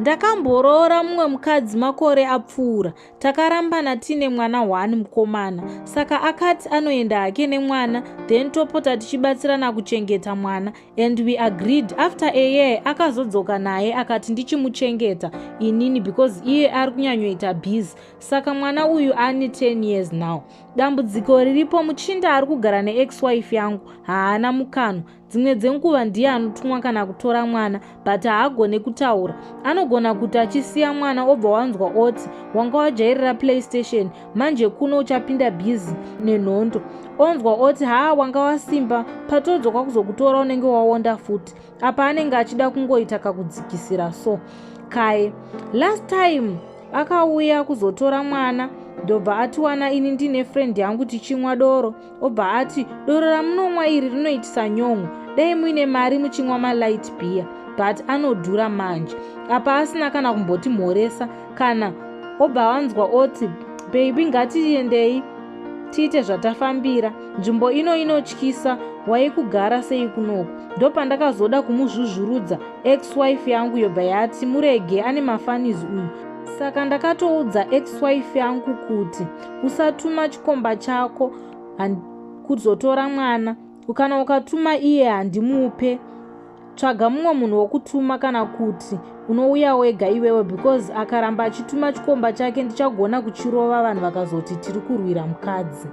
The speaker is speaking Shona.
Ndakamboroora mumwe mukadzi makore apfuura. Takarambana tine mwana 1 mukomana. Saka akati anoenda hake nemwana, then topota tichibatsirana kuchengeta mwana. And we agreed. After a year akazodzoka naye akati ndichimuchengeta inini because iye ari kunyanyoita busy. Saka mwana uyu ane 10 years now. Dambudziko riripo, muchinda ari kugara neex-wife yangu haana mukano. Dzimwe dzenguva ndiye anotumwa kana kutora mwana, but haagone kutaura. Anogona kuti achisiya mwana obva wanzwa oti wanga wajairira PlayStation, manje kuno uchapinda busy nenhondo. Onzwa oti wanga wasimba, patodzoka kuzokutora unenge waonda futi. Apa anenge achida kungoita kakudzikisira so. Kaye, last time akauya kuzotora mwana, ndobva atiwana ini ndine friend yangu tichimwa doro. Obva ati doro ramunomwa iri rinoitisa nyongo, dai muine mari muchimwa malight beer, but anodhura manje. Apa asina kana kumboti mhoresa kana. Obva wanzwa oti baby ngatiendei tiite zvatafambira, nzvimbo ino inotyisa, waikugara sei kunoko. Ndopandakazoda kumuzvuzvurudza ex-wife yangu yobva yati murege ane mafanizi uyu. Saka ndakatoudza ex-wife yangu kuti usatuma chikomba chako kuzotora mwana, kana ukatuma iye handimupe. Tsvaga mumwe munhu wokutuma kana kuti unouya wega iwewe, because akaramba achituma chikomba chake ndichagona kuchirova vanhu vakazoti tiri kurwira mukadzi.